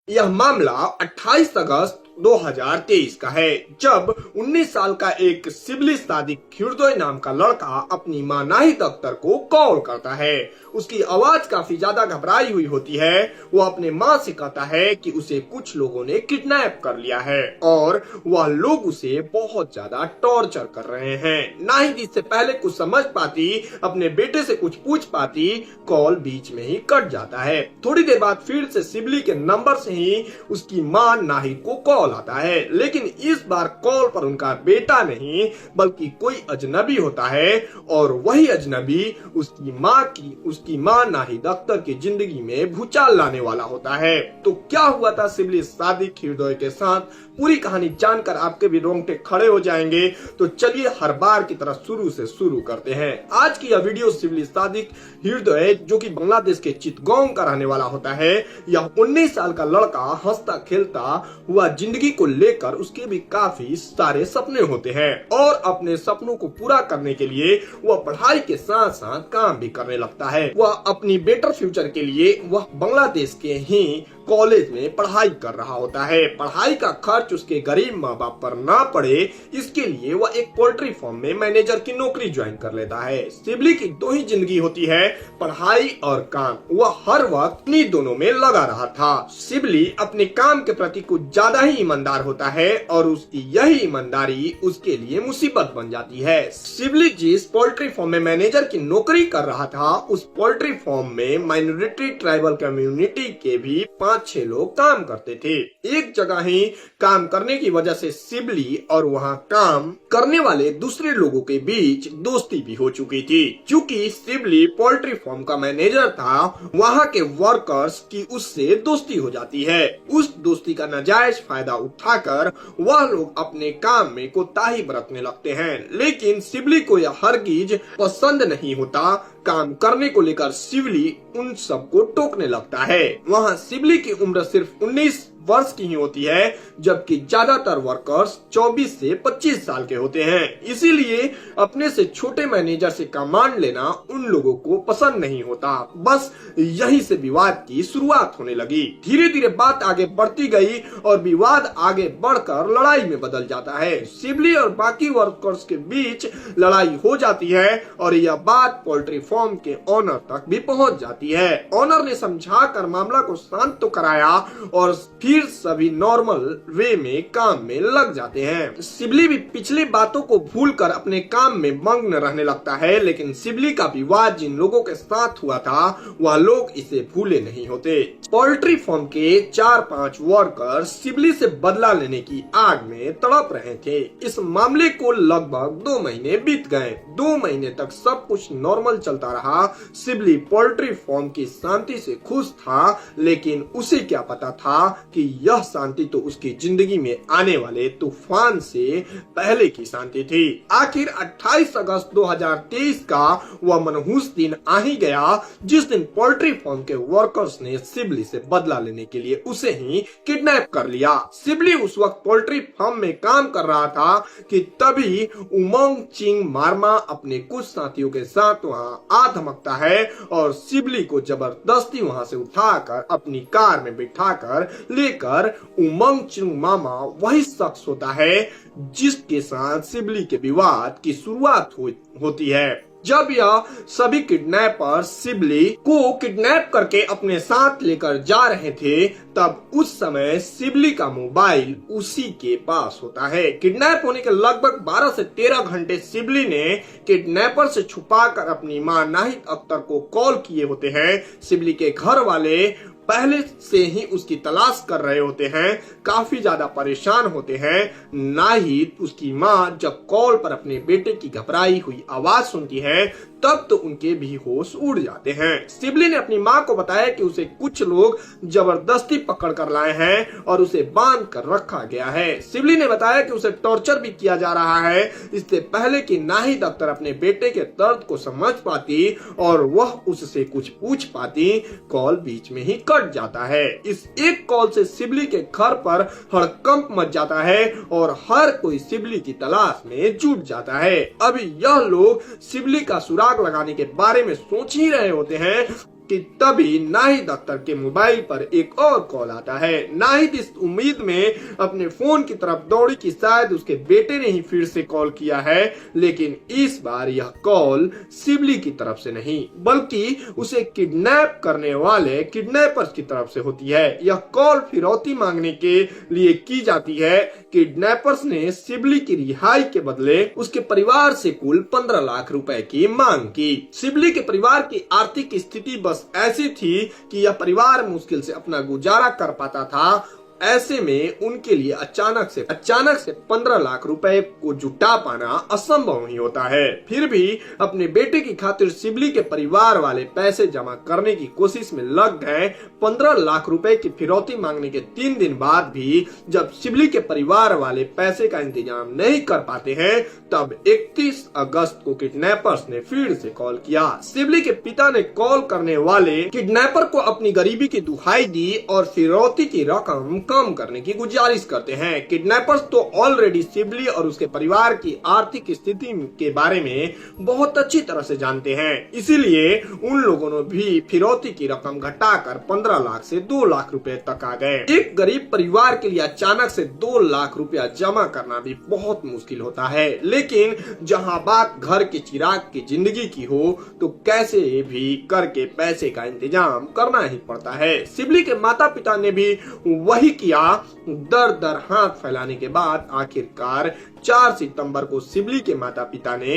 यह मामला 28 अगस्त 2023 का है, जब 19 साल का एक सिबली सादिक हृदय नाम का लड़का अपनी मां नाहिद अख्तर को कॉल करता है। उसकी आवाज काफी ज्यादा घबराई हुई होती है। वो अपने मां से कहता है कि उसे कुछ लोगों ने किडनैप कर लिया है और वह लोग उसे बहुत ज्यादा टॉर्चर कर रहे हैं। नाहिद इससे पहले कुछ समझ पाती, अपने बेटे से कुछ पूछ पाती, कॉल बीच में ही कट जाता है। थोड़ी देर बाद फिर से सिबली के नंबर से ही उसकी मां नाहिद को कॉल आता है, लेकिन इस बार कॉल पर उनका बेटा नहीं बल्कि कोई अजनबी होता है और वही अजनबी उसकी मां नाहिद अख्तर की जिंदगी में भूचाल लाने वाला होता है। तो क्या हुआ था सिबली सादिक हृदय के साथ, पूरी कहानी जानकर आपके भी रोंगटे खड़े हो जाएंगे। तो चलिए हर बार की तरह शुरू से शुरू करते हैं। आज की यह वीडियो सिबली सादिक हृदय, जो कि बांग्लादेश के चितगोंग का रहने वाला होता है, यह 19 साल का लड़का हंसता खेलता हुआ जिंदगी को लेकर उसके भी काफी सारे सपने होते हैं और अपने सपनों को पूरा करने के लिए वह पढ़ाई के साथ साथ काम भी करने लगता है। वह अपनी बेटर फ्यूचर के लिए वह बांग्लादेश के ही कॉलेज में पढ़ाई कर रहा होता है। पढ़ाई का खर्च उसके गरीब माँ बाप पर ना पड़े, इसके लिए वह एक पोल्ट्री फार्म में मैनेजर की नौकरी ज्वाइन कर लेता है। सिबली की दो ही जिंदगी होती है, पढ़ाई और काम। वह हर वक्त इन्हीं दोनों में लगा रहा था। सिबली अपने काम के प्रति कुछ ज्यादा ही ईमानदार होता है और उसकी यही ईमानदारी उसके लिए मुसीबत बन जाती है। सिबली जिस पोल्ट्री फार्म में मैनेजर की नौकरी कर रहा था, उस पोल्ट्री फार्म में माइनॉरिटी ट्राइबल कम्युनिटी के भी 5-6 लोग काम करते थे। एक जगह ही काम करने की वजह से सिबली और वहाँ काम करने वाले दूसरे लोगों के बीच दोस्ती भी हो चुकी थी। क्योंकि सिबली पोल्ट्री फार्म का मैनेजर था, वहाँ के वर्कर्स की उससे दोस्ती हो जाती है। उस दोस्ती का नाजायज फायदा उठाकर वह लोग अपने काम में कोताही बरतने लगते हैं, लेकिन सिबली को यह हरगिज पसंद नहीं होता। काम करने को लेकर सिबली उन सबको टोकने लगता है। वहाँ सिबली की उम्र सिर्फ 19 वर्ष की ही होती है, जबकि ज्यादातर वर्कर्स 24 से 25 साल के होते हैं। इसीलिए अपने से छोटे मैनेजर से कमांड लेना उन लोगों को पसंद नहीं होता। बस यहीं से विवाद की शुरुआत होने लगी। धीरे धीरे बात आगे बढ़ती गई और विवाद आगे बढ़कर लड़ाई में बदल जाता है। सिबली और बाकी वर्कर्स के बीच लड़ाई हो जाती है और यह बात पोल्ट्री फार्म के ओनर तक भी पहुंच जाती है। ओनर ने समझाकर मामला को शांत तो कराया और फिर सभी नॉर्मल वे में काम में लग जाते हैं। सिबली भी पिछली बातों को भूलकर अपने काम में मग्न रहने लगता है, लेकिन सिबली का विवाद जिन लोगों के साथ हुआ था वह लोग इसे भूले नहीं होते। पोल्ट्री फार्म के 4-5 वर्कर सिबली से बदला लेने की आग में तड़प रहे थे। इस मामले को लगभग 2 महीने बीत गए। 2 महीने तक सब कुछ नॉर्मल चलता रहा। सिबली पोल्ट्री फार्म की शांति से खुश था, लेकिन उसे क्या पता था कि यह शांति तो उसकी जिंदगी में आने वाले तूफान से पहले की शांति थी। आखिर 28 अगस्त 2023 का वह मनहूस दिन आ ही गया, जिस दिन पोल्ट्री फार्म के वर्कर्स ने सिबली से बदला लेने के लिए उसे ही किडनैप कर लिया। सिबली उस वक्त पोल्ट्री फार्म में काम कर रहा था कि तभी उमंग चिंग मारमा अपने कुछ साथियों के साथ वहां आ धमकता है और सिबली को जबरदस्ती वहां से उठाकर अपनी कार में बिठाकर लेकर उमंग चिंग मामा वही शख्स होता है जिसके साथ सिबली के विवाद की शुरुआत होती है। जब यह सभी किडनैपर सिबली को किडनैप करके अपने साथ लेकर जा रहे थे, तब उस समय सिबली का मोबाइल उसी के पास होता है। किडनैप होने के लगभग 12 से 13 घंटे सिबली ने किडनैपर से छुपाकर अपनी मां नाहिद अख्तर को कॉल किए होते हैं। सिबली के घर वाले पहले से ही उसकी तलाश कर रहे होते हैं, काफी ज्यादा परेशान होते हैं। नाहिद उसकी मां जब कॉल पर अपने बेटे की घबराई हुई आवाज सुनती है, तब तो उनके भी होश उड़ जाते हैं। सिबली ने अपनी मां को बताया कि उसे कुछ लोग जबरदस्ती पकड़ कर लाए हैं और उसे बांध कर रखा गया है। सिबली ने बताया कि उसे टॉर्चर भी किया जा रहा है, इससे पहले कि नाहिद अख्तर अपने बेटे के दर्द को समझ पाती और वह उससे कुछ पूछ पाती, कॉल बीच में ही कट जाता है। इस एक कॉल से सिबली के घर पर हड़कंप मच जाता है और हर कोई सिबली की तलाश में जुट जाता है। अभी यह लोग सिबली का सुराग लगाने के बारे में सोच ही रहे होते हैं कि तभी नाहिद अख्तर के मोबाइल पर एक और कॉल आता है। नाहिद इस उम्मीद में अपने फोन की तरफ दौड़ी कि शायद उसके बेटे ने ही फिर से कॉल किया है, लेकिन इस बार यह कॉल शिबली की तरफ से नहीं बल्कि उसे किडनैप करने वाले किडनैपर्स की तरफ से होती है। यह कॉल फिरौती मांगने के लिए की जाती है। किडनैपर्स ने शिबली की रिहाई के बदले उसके परिवार से कुल 15 लाख रुपए की मांग की। शिबली के परिवार की आर्थिक स्थिति बस ऐसी थी कि यह परिवार मुश्किल से अपना गुजारा कर पाता था। ऐसे में उनके लिए अचानक से 15 लाख रुपए को जुटा पाना असंभव ही होता है। फिर भी अपने बेटे की खातिर शिबली के परिवार वाले पैसे जमा करने की कोशिश में लग गए। 15 लाख रुपए की फिरौती मांगने के 3 दिन बाद भी जब शिबली के परिवार वाले पैसे का इंतजाम नहीं कर पाते हैं, तब 31 अगस्त को किडनैपर्स ने फिर से कॉल किया। शिबली के पिता ने कॉल करने वाले किडनैपर को अपनी गरीबी की दुहाई दी और फिरौती की रकम कम करने की गुजारिश करते हैं। किडनैपर्स तो ऑलरेडी शिबली और उसके परिवार की आर्थिक स्थिति के बारे में बहुत अच्छी तरह से जानते हैं, इसीलिए उन लोगों ने भी फिरौती की रकम घटाकर 15 लाख से 2 लाख रुपए तक आ गए। एक गरीब परिवार के लिए अचानक से 2 लाख रुपया जमा करना भी बहुत मुश्किल होता है, लेकिन जहां बात घर के चिराग की जिंदगी की हो तो कैसे भी करके पैसे का इंतजाम करना ही पड़ता है। शिबली के माता पिता ने भी वही किया। दर दर हाथ फैलाने के बाद आखिरकार 4 सितंबर को शिबली के माता पिता ने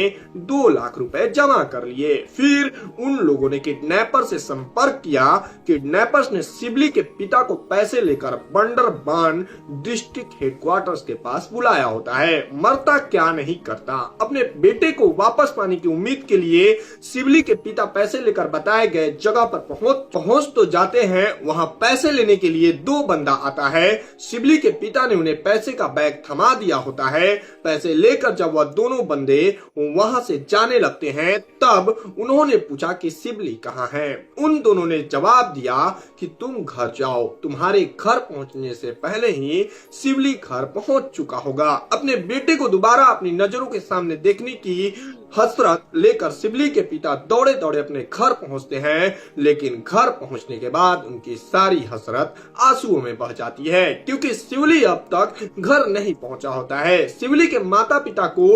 2 लाख रुपए जमा कर लिए। फिर उन लोगों ने किडनैपर से संपर्क किया। किडनैपर्स ने शिबली के पिता को पैसे लेकर बंदरबान डिस्ट्रिक्ट हेडक्वार्टर्स के पास बुलाया होता है। मरता क्या नहीं करता। अपने बेटे को वापस पाने की उम्मीद के लिए शिबली के पिता पैसे लेकर बताए गए जगह पर पहुंच तो जाते हैं। वहां पैसे लेने के लिए 2 बंदा आता है। शिबली के पिता ने उन्हें पैसे का बैग थमा दिया होता है। पैसे लेकर जब वह दोनों बंदे वहां से जाने लगते हैं, तब उन्होंने पूछा कि शिबली कहाँ है। उन दोनों ने जवाब दिया कि तुम घर जाओ, तुम्हारे घर पहुंचने से पहले ही शिबली घर पहुंच चुका होगा। अपने बेटे को दोबारा अपनी नजरों के सामने देखने की हसरत लेकर शिबली के पिता दौड़े दौड़े अपने घर पहुंचते हैं, लेकिन घर पहुंचने के बाद उनकी सारी हसरत आंसुओं में बह जाती है, क्योंकि शिबली अब तक घर नहीं पहुंचा होता है। शिबली के माता पिता को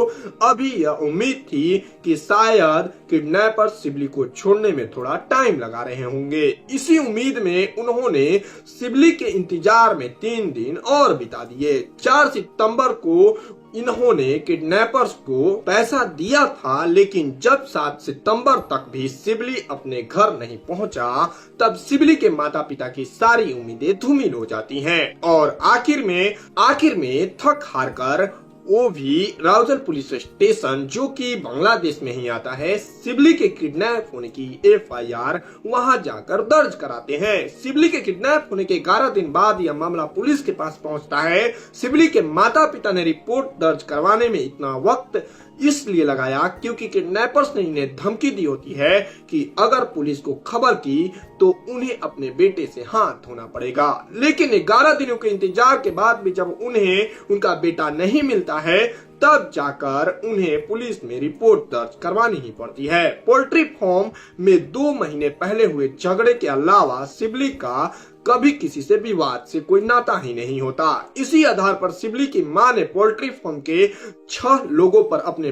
अभी यह उम्मीद थी कि शायद किडनैपर शिबली को छोड़ने में थोड़ा टाइम लगा रहे होंगे। इसी उम्मीद में उन्होंने शिबली के इंतजार में 3 दिन और बिता दिए। 4 सितंबर को इन्होंने किडनैपर्स को पैसा दिया था, लेकिन जब 7 सितंबर तक भी शिबली अपने घर नहीं पहुंचा, तब शिबली के माता पिता की सारी उम्मीदें धूमिल हो जाती हैं और आखिर में थक हार कर वो भी राउजल पुलिस स्टेशन, जो कि बांग्लादेश में ही आता है, शिबली के किडनैप होने की FIR वहां जाकर दर्ज कराते हैं। शिबली के किडनैप होने के 11 दिन बाद यह मामला पुलिस के पास पहुंचता है। शिबली के माता पिता ने रिपोर्ट दर्ज करवाने में इतना वक्त इसलिए लगाया क्योंकि किडनैपर्स ने इन्हें धमकी दी होती है कि अगर पुलिस को खबर की तो उन्हें अपने बेटे से हाथ धोना पड़ेगा। लेकिन 11 दिनों के इंतजार के बाद भी जब उन्हें उनका बेटा नहीं मिलता है, तब जाकर उन्हें पुलिस में रिपोर्ट दर्ज करवानी ही पड़ती है। पोल्ट्री फार्म में 2 महीने पहले हुए झगड़े के अलावा शिबली का कभी किसी से विवाद से कोई नाता ही नहीं होता। इसी आधार पर शिबली की मां ने पोल्ट्री फार्म के 6 लोगों पर अपने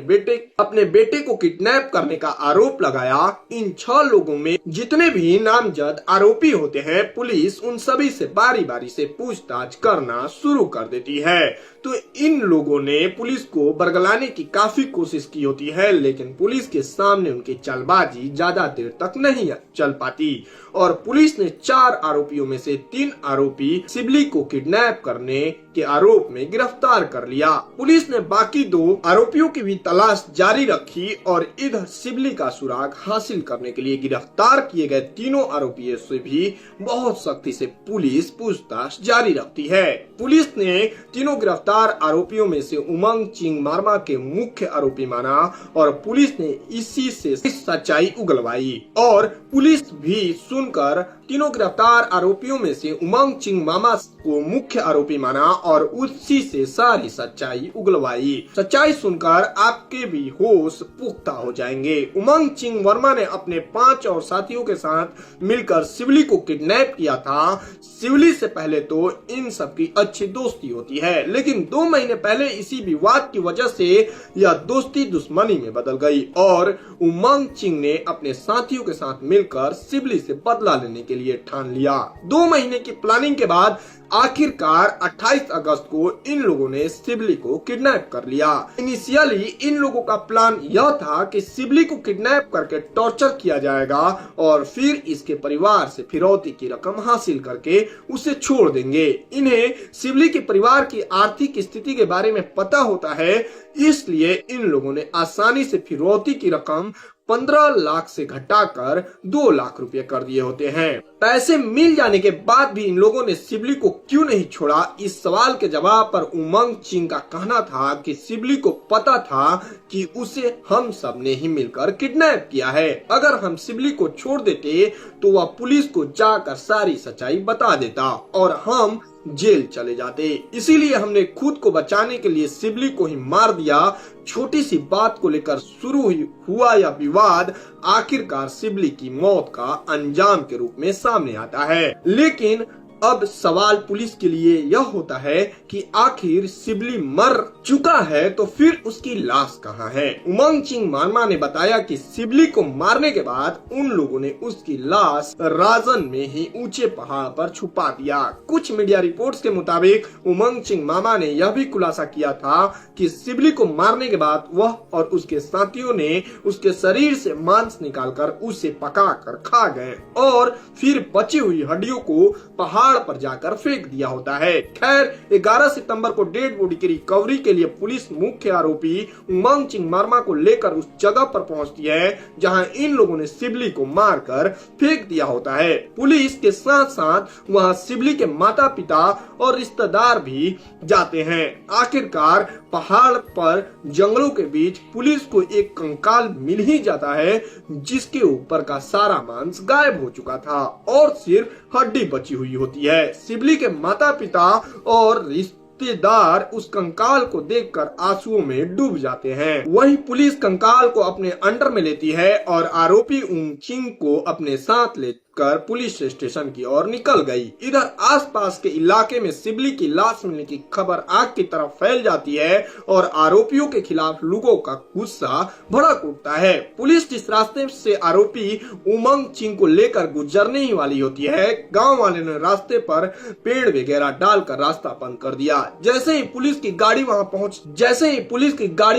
बेटे को किडनैप करने का आरोप लगाया। इन 6 लोगों में जितने भी नामजद आरोपी होते हैं, पुलिस उन सभी से बारी बारी से पूछताछ करना शुरू कर देती है। तो इन लोगों ने पुलिस को बरगलाने की काफी कोशिश की होती है, लेकिन पुलिस के सामने उनकी चालबाजी ज्यादा देर तक नहीं चल पाती और पुलिस ने 4 आरोपियों में से 3 आरोपी शिबली को किडनैप करने के आरोप में गिरफ्तार कर लिया। पुलिस ने बाकी 2 आरोपियों की भी तलाश जारी रखी और इधर शिबली का सुराग हासिल करने के लिए गिरफ्तार किए गए तीनों आरोपियों से भी बहुत सख्ती से पुलिस पूछताछ जारी रखती है। पुलिस ने तीनों गिरफ्तार आरोपियों में से उमंग चिंगमारमा के मुख्य आरोपी माना और पुलिस ने इसी से सच्चाई उगलवाई और पुलिस भी सुनकर तीनों गिरफ्तार आरोपियों में से उमंग चिंग मामा को मुख्य आरोपी माना और उसी से सारी सच्चाई उगलवाई। सच्चाई सुनकर आपके भी होश पुख्ता हो जाएंगे। उमंग चिंग वर्मा ने अपने 5 और साथियों के साथ मिलकर शिवली को किडनैप किया था। शिवली से पहले तो इन सब की अच्छी दोस्ती होती है, लेकिन 2 महीने पहले इसी विवाद की वजह से यह दोस्ती दुश्मनी में बदल गई और उमंग चिंग ने अपने साथियों के साथ मिलकर शिवली से बदला लेने के लिए ठान लिया। 2 महीने की प्लानिंग के बाद आखिरकार 28 अगस्त को इन लोगों ने शिवली को किडनैप कर लिया। इनिशियली इन लोगों का प्लान यह था कि शिवली को किडनैप करके टॉर्चर किया जाएगा और फिर इसके परिवार से फिरौती की रकम हासिल करके उसे छोड़ देंगे। इन्हें शिवली के परिवार की आर्थिक स्थिति के बारे में पता होता है, इसलिए इन लोगों ने आसानी से फिरौती की रकम 15 लाख से घटाकर 2 लाख रुपए कर दिए होते हैं। पैसे मिल जाने के बाद भी इन लोगों ने शिवली को क्यों नहीं छोड़ा, इस सवाल के जवाब पर उमंग चिंग का कहना था कि शिवली को पता था कि उसे हम सब ने ही मिलकर किडनैप किया है। अगर हम शिवली को छोड़ देते तो वह पुलिस को जाकर सारी सच्चाई बता देता और हम जेल चले जाते। इसीलिए हमने खुद को बचाने के लिए शिवली को ही मार दिया। छोटी सी बात को लेकर शुरू हुआ यह विवाद आखिरकार शिवली की मौत का अंजाम के रूप में सामने आता है। लेकिन अब सवाल पुलिस के लिए यह होता है कि आखिर शिवली मर चुका है तो फिर उसकी लाश कहाँ है। उमंग चिंग मामा ने बताया कि शिवली को मारने के बाद उन लोगों ने उसकी लाश राजन में ही ऊंचे पहाड़ पर छुपा दिया। कुछ मीडिया रिपोर्ट्स के मुताबिक उमंग चिंग मामा ने यह भी खुलासा किया था कि शिवली को मारने के बाद वह और उसके साथियों ने उसके शरीर से मांस निकालकर उसे पकाकर खा गए और फिर बची हुई हड्डियों को पहाड़ पर जाकर फेंक दिया होता है। खैर 11 सितंबर को डेड बॉडी की रिकवरी के लिए पुलिस मुख्य आरोपी उमंग चिंग मामा को लेकर उस जगह पर पहुंचती है जहां इन लोगों ने शिवली को मारकर फेंक दिया होता है। पुलिस के साथ साथ वहां शिवली के माता पिता और रिश्तेदार भी जाते हैं। आखिरकार पहाड़ पर जंगलों के बीच पुलिस को एक कंकाल मिल ही जाता है जिसके ऊपर का सारा मांस गायब हो चुका था और सिर्फ हड्डी बची हुई होती है। शिवली के माता पिता और रिश्तेदार उस कंकाल को देखकर आंसुओं में डूब जाते हैं। वहीं पुलिस कंकाल को अपने अंडर में लेती है और आरोपी उमंग चिंग को अपने साथ लेकर पुलिस स्टेशन की ओर निकल गई। इधर आसपास के इलाके में शिवली की लाश मिलने की खबर आग की तरह फैल जाती है और आरोपियों के खिलाफ लोगों का गुस्सा भड़क उठता है। पुलिस जिस रास्ते से आरोपी उमंग चिंग को लेकर गुजरने ही वाली होती है, गांव वाले ने रास्ते पर पेड़ वगैरह डालकर रास्ता बंद कर दिया। जैसे ही पुलिस की गाड़ी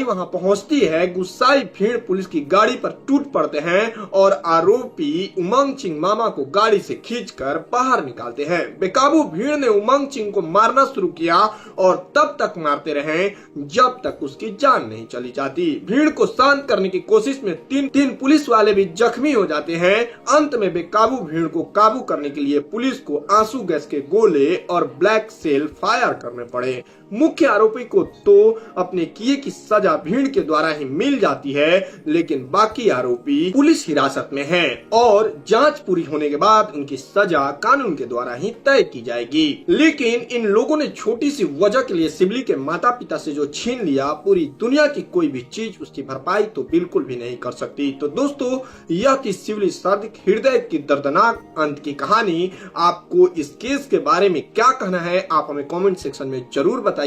वहां पहुंचती है, गुस्साई भीड़ पुलिस की गाड़ी पर टूट पड़ते हैं और आरोपी उमंग चिंग मामा को गाड़ी से खींचकर बाहर निकालते हैं। बेकाबू भीड़ ने उमंग चिंग को मारना शुरू किया और तब तक मारते रहे जब तक उसकी जान नहीं चली जाती। भीड़ को शांत करने की कोशिश में तीन पुलिस वाले भी जख्मी हो जाते हैं। अंत में बेकाबू भीड़ को काबू करने के लिए पुलिस को आंसू गैस के गोले और ब्लैक सेल फायर करने पड़े। मुख्य आरोपी को तो अपने किए की सजा भीड़ के द्वारा ही मिल जाती है, लेकिन बाकी आरोपी पुलिस हिरासत में हैं और जांच पूरी होने के बाद उनकी सजा कानून के द्वारा ही तय की जाएगी। लेकिन इन लोगों ने छोटी सी वजह के लिए शिवली के माता पिता से जो छीन लिया, पूरी दुनिया की कोई भी चीज उसकी भरपाई तो बिल्कुल भी नहीं कर सकती। तो दोस्तों, यह थी शिवली सादिक हृदय की दर्दनाक अंत की कहानी। आपको इस केस के बारे में क्या कहना है, आप हमें कमेंट सेक्शन में जरूर बताइएगा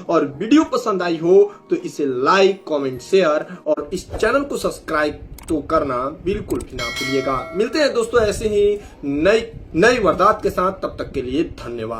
और वीडियो पसंद आई हो तो इसे लाइक, कमेंट, शेयर और इस चैनल को सब्सक्राइब तो करना बिल्कुल भी ना भूलिएगा। मिलते हैं दोस्तों ऐसे ही नई वारदात के साथ, तब तक के लिए धन्यवाद।